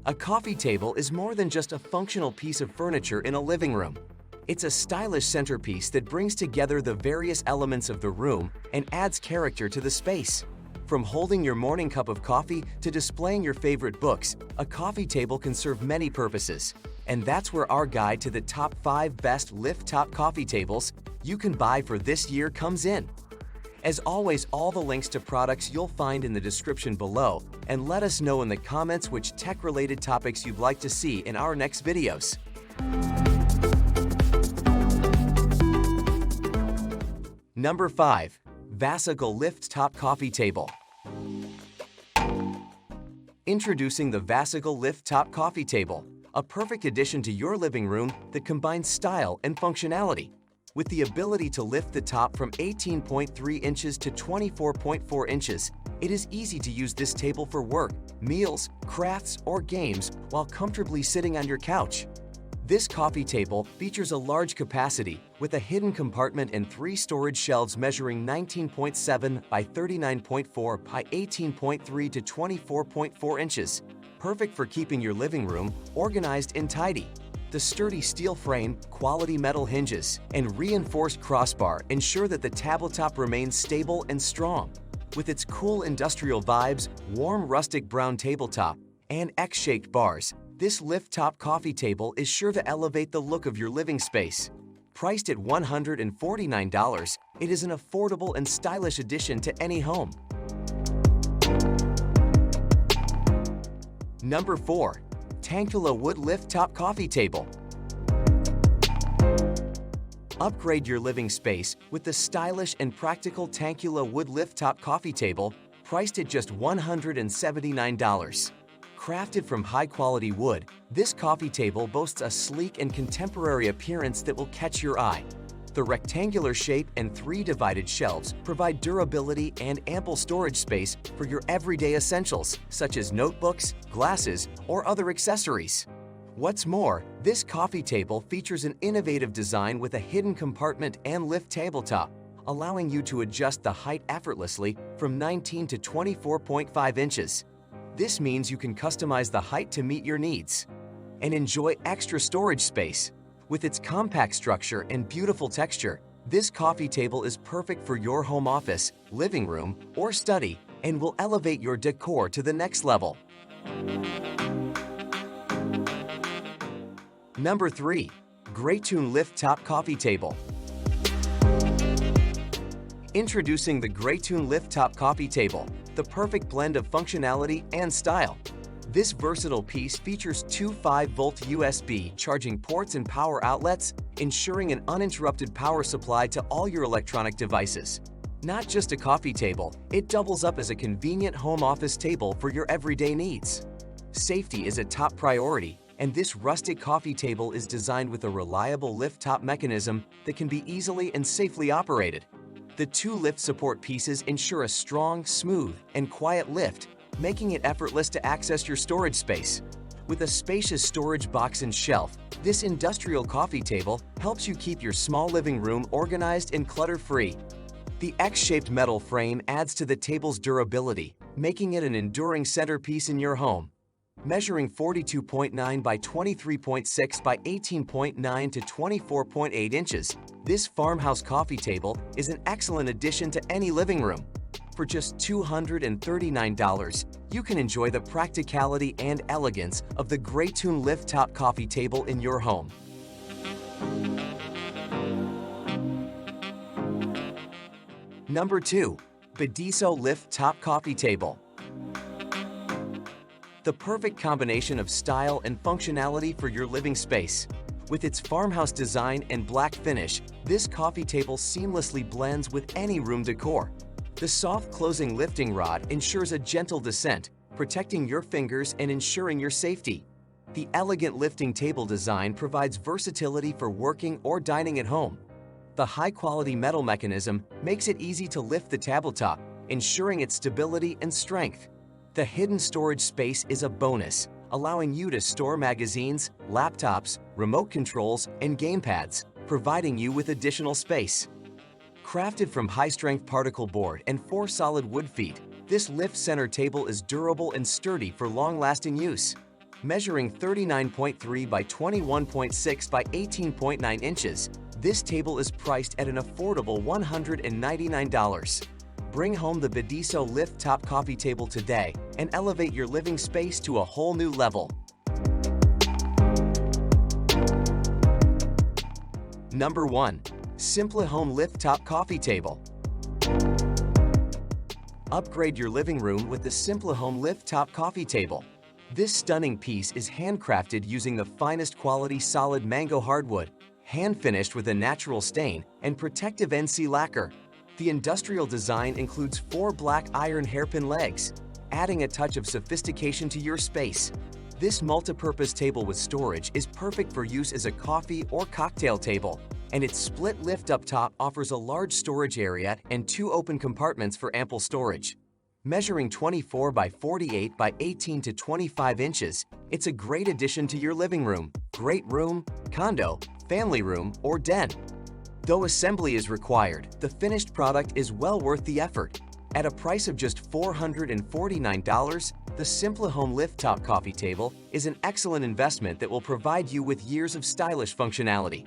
A coffee table is more than just a functional piece of furniture in a living room. It's a stylish centerpiece that brings together the various elements of the room and adds character to the space. From holding your morning cup of coffee to displaying your favorite books, a coffee table can serve many purposes. And that's where our guide to the top 5 best lift-top coffee tables you can buy for this year comes in. As always, all the links to products you'll find in the description below, and let us know in the comments which tech-related topics you'd like to see in our next videos. Number 5. Vasagle Lift-Top Coffee Table. Introducing the Vasagle Lift-Top Coffee Table, a perfect addition to your living room that combines style and functionality. With the ability to lift the top from 18.3 inches to 24.4 inches, it is easy to use this table for work, meals, crafts, or games while comfortably sitting on your couch. This coffee table features a large capacity with a hidden compartment and 3 storage shelves measuring 19.7 by 39.4 by 18.3 to 24.4 inches, perfect for keeping your living room organized and tidy. The sturdy steel frame, quality metal hinges, and reinforced crossbar ensure that the tabletop remains stable and strong. With its cool industrial vibes, warm rustic brown tabletop, and X-shaped bars, this lift-top coffee table is sure to elevate the look of your living space. Priced at $149, it is an affordable and stylish addition to any home. Number 4. Tangkula Wood Lift-Top Coffee Table. Upgrade your living space with the stylish and practical Tangkula Wood Lift-Top Coffee Table, priced at just $179. Crafted from high-quality wood, this coffee table boasts a sleek and contemporary appearance that will catch your eye. The rectangular shape and 3 divided shelves provide durability and ample storage space for your everyday essentials, such as notebooks, glasses, or other accessories. What's more, this coffee table features an innovative design with a hidden compartment and lift tabletop, allowing you to adjust the height effortlessly from 19 to 24.5 inches. This means you can customize the height to meet your needs and enjoy extra storage space. With its compact structure and beautiful texture, this coffee table is perfect for your home office, living room, or study and will elevate your decor to the next level. Number 3. Greatune Lift-Top Coffee Table. Introducing the Greatune Lift-Top Coffee Table, the perfect blend of functionality and style. This versatile piece features 2 5-volt USB charging ports and power outlets, ensuring an uninterrupted power supply to all your electronic devices. Not just a coffee table, it doubles up as a convenient home office table for your everyday needs. Safety is a top priority, and this rustic coffee table is designed with a reliable lift-top mechanism that can be easily and safely operated. The 2 lift support pieces ensure a strong, smooth, and quiet lift, making it effortless to access your storage space. With a spacious storage box and shelf, this industrial coffee table helps you keep your small living room organized and clutter-free. The X-shaped metal frame adds to the table's durability, making it an enduring centerpiece in your home. Measuring 42.9 by 23.6 by 18.9 to 24.8 inches, this farmhouse coffee table is an excellent addition to any living room. For just $239, you can enjoy the practicality and elegance of the Greatune Lift-Top Coffee Table in your home. Number 2. Bidiso Lift-Top Coffee Table. The perfect combination of style and functionality for your living space. With its farmhouse design and black finish, this coffee table seamlessly blends with any room decor. The soft closing lifting rod ensures a gentle descent, protecting your fingers and ensuring your safety. The elegant lifting table design provides versatility for working or dining at home. The high-quality metal mechanism makes it easy to lift the tabletop, ensuring its stability and strength. The hidden storage space is a bonus, allowing you to store magazines, laptops, remote controls, and gamepads, providing you with additional space. Crafted from high-strength particle board and 4 solid wood feet, this lift center table is durable and sturdy for long-lasting use. Measuring 39.3 by 21.6 by 18.9 inches, this table is priced at an affordable $199. Bring home the Bidiso Lift Top Coffee Table today and elevate your living space to a whole new level. Number 1. Simplihome Lift Top Coffee Table. Upgrade your living room with the Simplihome Lift Top Coffee Table. This stunning piece is handcrafted using the finest quality solid mango hardwood, hand-finished with a natural stain and protective NC lacquer. The industrial design includes 4 black iron hairpin legs, adding a touch of sophistication to your space. This multi-purpose table with storage is perfect for use as a coffee or cocktail table, and its split lift up top offers a large storage area and 2 open compartments for ample storage. Measuring 24 by 48 by 18 to 25 inches, it's a great addition to your living room, great room, condo, family room, or den. Though assembly is required, the finished product is well worth the effort. At a price of just $449, the Simplihome Lift Top Coffee Table is an excellent investment that will provide you with years of stylish functionality.